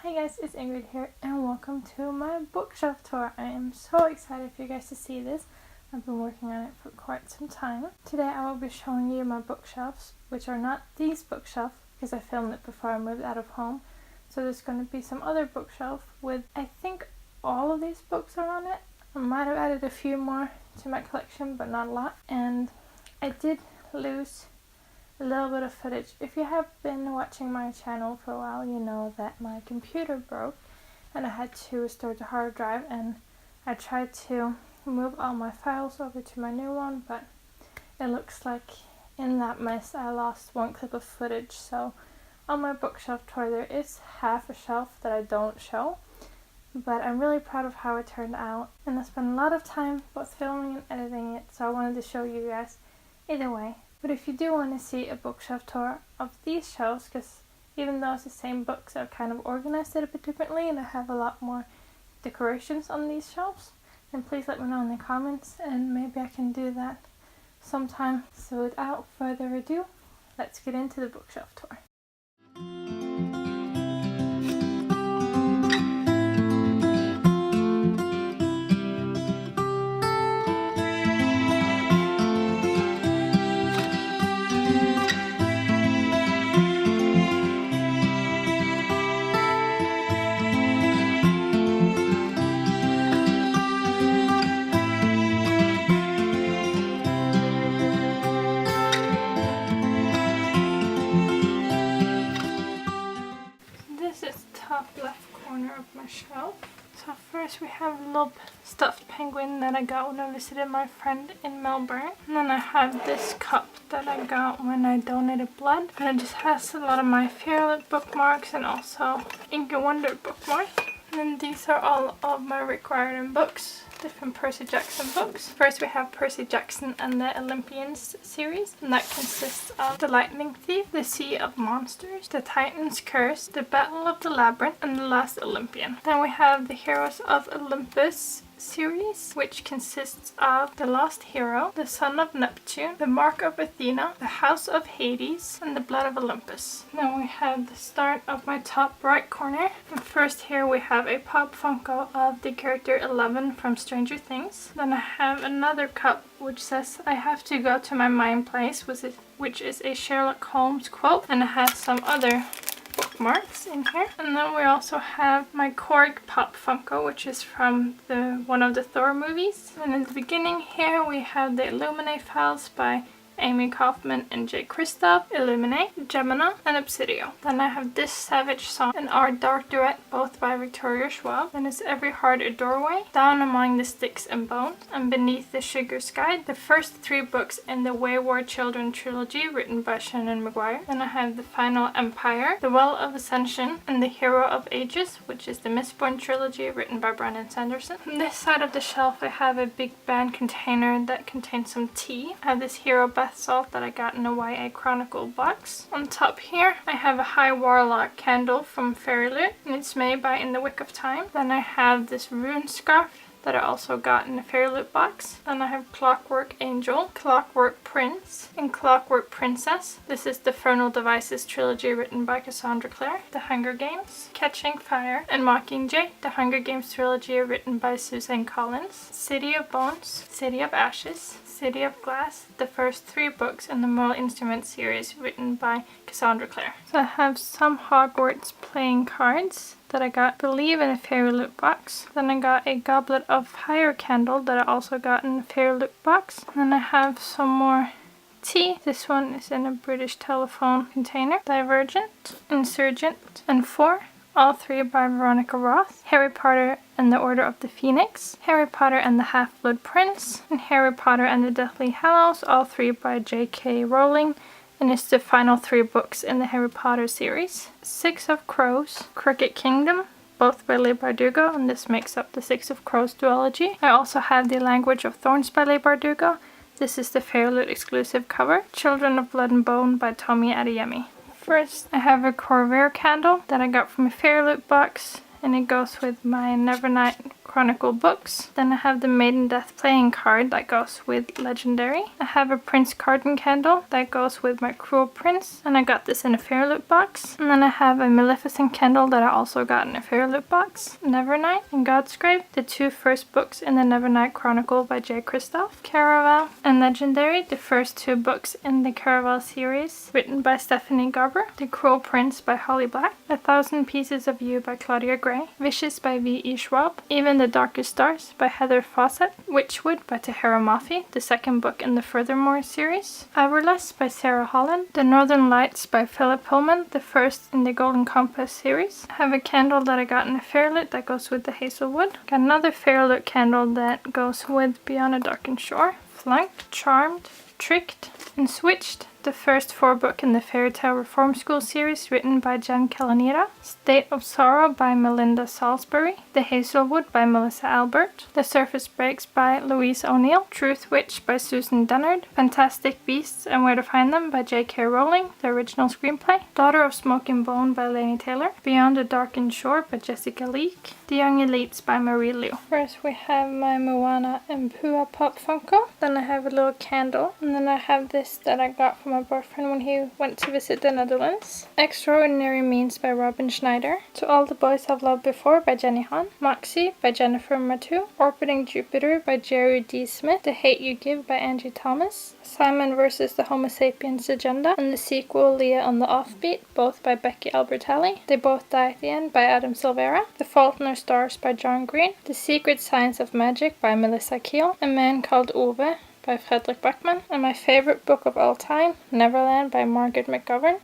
Hi guys, it's Ingrid here and welcome to my bookshelf tour. I am so excited for you guys to see this. I've been working on it for quite some time. Today I will be showing you my bookshelves, which are not these bookshelves because I filmed it before I moved out of home. So there's going to be some other bookshelf with, I think, all of these books are on it. I might have added a few more to my collection, but not a lot. And I did lose a little bit of footage. If you have been watching my channel for a while, you know that my computer broke and I had to restore the hard drive, and I tried to move all my files over to my new one, but it looks like in that mess I lost one clip of footage. So on my bookshelf tour there is half a shelf that I don't show, but I'm really proud of how it turned out, and I spent a lot of time both filming and editing it, so I wanted to show you guys either way. But if you do want to see a bookshelf tour of these shelves, because even though it's the same books, I've kind of organized it a bit differently and I have a lot more decorations on these shelves, then please let me know in the comments and maybe I can do that sometime. So without further ado, let's get into the bookshelf tour. Top left corner of my shelf. So first we have a little stuffed penguin that I got when I visited my friend in Melbourne. And then I have this cup that I got when I donated blood. And it just has a lot of my Fairlit bookmarks and also Ink and Wonder bookmarks. And then these are all of my Rick Riordan books. Different Percy Jackson books. First we have Percy Jackson and the Olympians series, and that consists of The Lightning Thief, The Sea of Monsters, The Titan's Curse, The Battle of the Labyrinth, and The Last Olympian. Then we have the Heroes of Olympus series, which consists of The Lost Hero, The Son of Neptune, The Mark of Athena, The House of Hades, and The Blood of Olympus. Then we have the start of my top right corner. And first here we have a Pop Funko of the character 11 from Stranger Things. Then I have another cup which says I have to go to my mind place, which is a Sherlock Holmes quote, and it has some other bookmarks in here. And then we also have my Korg Pop Funko, which is from one of the Thor movies. And in the beginning here we have the Illuminae files by Amy Kaufman and Jay Kristoff, Illuminae, Gemina, and Obsidio. Then I have This Savage Song and Our Dark Duet, both by Victoria Schwab. And it's Every Heart a Doorway, Down Among the Sticks and Bones, and Beneath the Sugar Sky, the first 3 books in the Wayward Children trilogy written by Shannon McGuire. Then I have The Final Empire, The Well of Ascension, and The Hero of Ages, which is the Mistborn trilogy written by Brandon Sanderson. On this side of the shelf I have a big band container that contains some tea. I have this Hero bath salt that I got in a YA Chronicle box. On top here I have a High Warlock candle from Fairylit, and it's made by In the Wick of Time. Then I have this rune scarf that I also got in a Fairylit box. Then I have Clockwork Angel, Clockwork Prince, and Clockwork Princess. This is the Fernal Devices trilogy written by Cassandra Clare. The Hunger Games, Catching Fire, and Mockingjay, the Hunger Games trilogy written by Suzanne Collins. City of Bones, City of Ashes, City of Glass, the first 3 books in the Mortal Instruments series written by Cassandra Clare. So I have some Hogwarts playing cards that I got, I believe, in a Fairylit box. Then I got a Goblet of Fire candle that I also got in a Fairylit box. And then I have some more tea. This one is in a British Telephone container. Divergent, Insurgent, and 4. All 3 by Veronica Roth. Harry Potter and the Order of the Phoenix, Harry Potter and the Half-Blood Prince, and Harry Potter and the Deathly Hallows, all 3 by J.K. Rowling, and it's the final 3 books in the Harry Potter series. Six of Crows, Crooked Kingdom, both by Leigh Bardugo, and this makes up the Six of Crows duology. I also have The Language of Thorns by Leigh Bardugo. This is the Fairylit exclusive cover. Children of Blood and Bone by Tomi Adeyemi. First, I have a Corvair candle that I got from a Fairylit box, and it goes with my Nevernight Chronicle books. Then I have the Maiden Death playing card that goes with Legendary. I have a Prince Carden candle that goes with my Cruel Prince, and I got this in a Fairloot box. And then I have a Maleficent candle that I also got in a Fairloot box. Nevernight and Godsgrave, the 2 first books in the Nevernight Chronicle by J. Kristoff. Caraval and Legendary, the first 2 books in the Caraval series, written by Stephanie Garber. The Cruel Prince by Holly Black. 1,000 Pieces of You by Claudia Gray. Vicious by V.E. Schwab. Even the Darkest Stars by Heather Fawcett. Witchwood by Tahira Mafi, the 2nd book in the Furthermore series. Hourless by Sarah Holland. The Northern Lights by Philip Pullman, the first in the Golden Compass series. I have a candle that I got in a Fairloot that goes with the Hazelwood. Got another Fairloot candle that goes with Beyond a Darkened Shore. Flunked, Charmed, Tricked, and Switched, the first 4 book in the Fairytale Reform School series written by Jen Kalanira. State of Sorrow by Melinda Salisbury. The Hazelwood by Melissa Albert. The Surface Breaks by Louise O'Neill. Truth Witch by Susan Dennard. Fantastic Beasts and Where to Find Them by J.K. Rowling, the original screenplay. Daughter of Smoke and Bone by Laini Taylor. Beyond a Darkened Shore by Jessica Leake. The Young Elites by Marie Liu. First we have my Moana and Pua Pop Funko. Then I have a little candle. And then I have this that I got from my boyfriend when he went to visit the Netherlands. Extraordinary Means by Robin Schneider. To All the Boys I've Loved Before by Jenny Han. Moxie by Jennifer Matu. Orbiting Jupiter by Jerry D. Smith. The Hate You Give by Angie Thomas. Simon vs. the Homo Sapiens Agenda, and the sequel Leah on the Offbeat, both by Becky Albertalli. They Both Die at the End by Adam Silvera. The Fault in Our Stars by John Green. The Secret Science of Magic by Melissa Keel. A Man Called Ove by Fredrik Backman. And my favorite book of all time, Neverland by Margaret McGovern.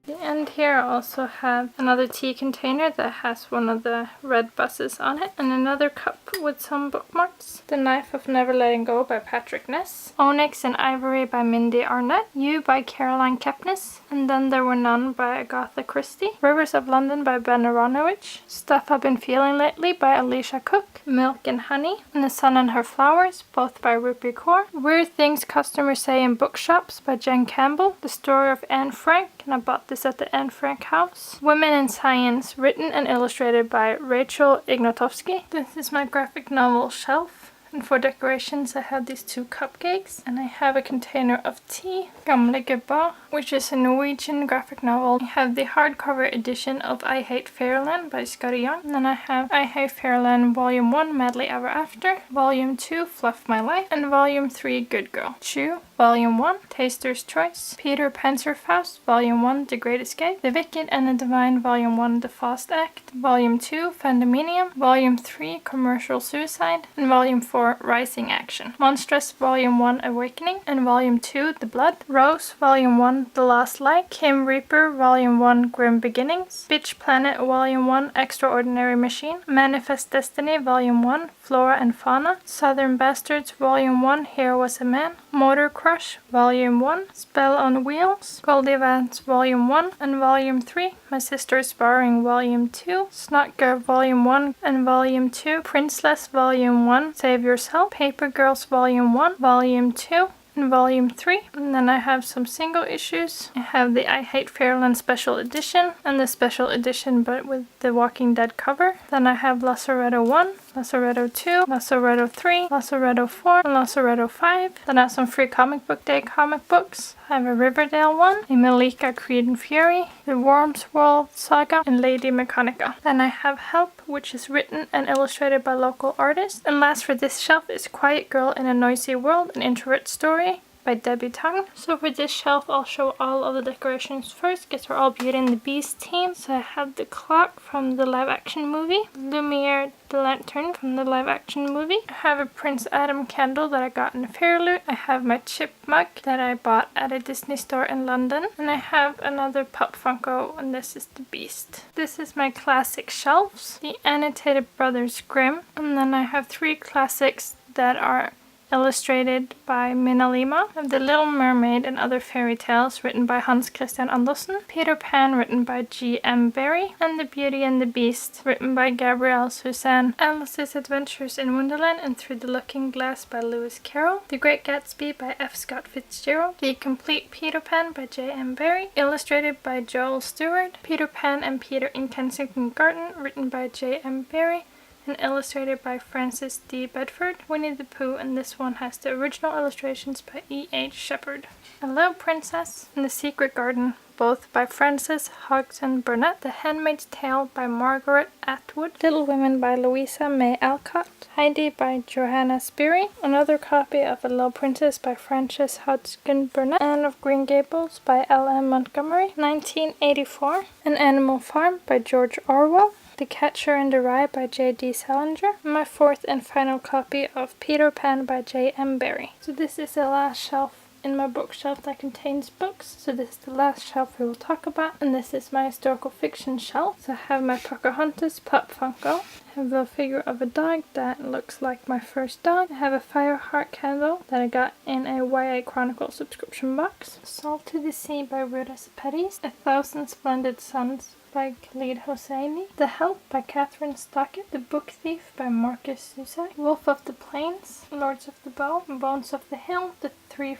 At the end here I also have another tea container that has one of the red buses on it, and another cup with some bookmarks. The Knife of Never Letting Go by Patrick Ness. Onyx and Ivory by Mindy Arnett. You by Caroline Kepnes. And Then There Were None by Agatha Christie. Rivers of London by Ben Aronovich. Stuff I've Been Feeling Lately by Alicia Cook. Milk and Honey and The Sun and Her Flowers, both by Rupi Kaur. Weird Things Customers Say in Bookshops by Jen Campbell. The Story of Anne Frank, and I bought this at the Anne Frank house. Women in Science, written and illustrated by Rachel Ignatowski. This is my graphic novel shelf. And for decorations I have these 2 cupcakes, and I have a container of tea, Gamle Gubba, which is a Norwegian graphic novel. I have the hardcover edition of I Hate Fairyland by Scotty Young. And then I have I Hate Fairyland Volume 1 Madly Ever After, Volume 2 Fluff My Life, and Volume 3 Good Girl. Chew, Volume 1 Taster's Choice, Peter Panzerfaust, Volume 1 The Great Escape, The Wicked and the Divine, Volume 1 The Fast Act, Volume 2 Fandominium, Volume 3 Commercial Suicide, and Volume 4 Rising Action. Monstrous Volume 1 Awakening, and Volume 2 The Blood, Rose Volume 1 The Last Light, Kim Reaper Volume 1 Grim Beginnings, Bitch Planet Volume 1 Extraordinary Machine, Manifest Destiny Volume 1 Flora and Fauna, Southern Bastards Volume 1 Here Was a Man, Motor Crush Volume 1, Spell on Wheels, Goldie Vance Volume 1 and Volume 3, My Sister's Borrowing Volume 2, Snot Girl Volume 1 and Volume 2, Princeless Volume 1, Save Yourself, Paper Girls Volume 1, Volume 2, and Volume 3. And then I have some single issues. I have the I Hate Fairyland Special Edition and the Special Edition but with the Walking Dead cover. Then I have Lazaretto 1, Lazaretto 2, Lazaretto 3, Lazaretto 4, and Lazaretto 5. Then I have some free Comic Book Day comic books. I have a Riverdale one, a Malika Creed and Fury, the Worms World Saga, and Lady Mechanica. Then I have Help, which is written and illustrated by local artists. And last for this shelf is Quiet Girl in a Noisy World, an introvert story by Debbie Tung. So for this shelf I'll show all of the decorations first because we're all Beauty and the Beast team. So I have the clock from the live action movie, Lumiere the lantern from the live action movie. I have a Prince Adam candle that I got in a Fairloot. I have my chip mug that I bought at a Disney store in London. And I have another Pop Funko, and this is the Beast. This is my classic shelves, the Annotated Brothers Grimm. And then I have 3 classics that are illustrated by Minna Lima. I have The Little Mermaid and Other Fairy Tales, written by Hans Christian Andersen. Peter Pan, written by G.M. Barrie. And The Beauty and the Beast, written by Gabrielle Suzanne. Alice's Adventures in Wonderland and Through the Looking Glass by Lewis Carroll. The Great Gatsby by F. Scott Fitzgerald. The Complete Peter Pan by J.M. Barrie, illustrated by Joel Stewart. Peter Pan and Peter in Kensington Garden, written by J.M. Barrie and illustrated by Francis D. Bedford. Winnie the Pooh, and this one has the original illustrations by E.H. Shepard. Hello Princess and The Secret Garden, both by Frances Hodgson Burnett. The Handmaid's Tale by Margaret Atwood. Little Women by Louisa May Alcott. Heidi by Johanna Spyri. Another copy of A Little Princess by Frances Hodgson Burnett. Anne of Green Gables by L.M. Montgomery. 1984. An Animal Farm by George Orwell. The Catcher in the Rye by J.D. Salinger. My fourth and final copy of Peter Pan by J.M. Barrie. So this is the last shelf in my bookshelf that contains books. So this is the last shelf we will talk about, and this is my historical fiction shelf. So I have my Pocahontas Pop Funko. I have a figure of a dog that looks like my first dog. I have a Fireheart candle that I got in a YA Chronicle subscription box. Salt to the Sea by Rhoda Pettis. 1,000 Splendid Suns by Khalid Hosseini. The Help by Catherine Stockett. The Book Thief by Marcus Zusak. Wolf of the Plains, Lords of the Bow, Bones of the Hill, the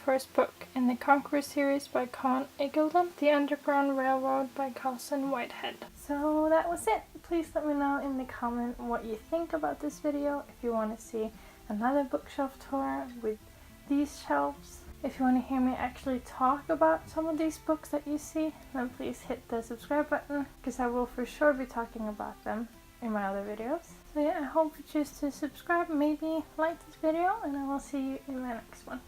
first book in the Conqueror series by Con Eagleton. The Underground Railroad by Colson Whitehead. So that was it. Please let me know in the comment what you think about this video. If you want to see another bookshelf tour with these shelves. If you want to hear me actually talk about some of these books that you see, then please hit the subscribe button, because I will for sure be talking about them in my other videos. So yeah, I hope you choose to subscribe, maybe like this video, and I will see you in my next one.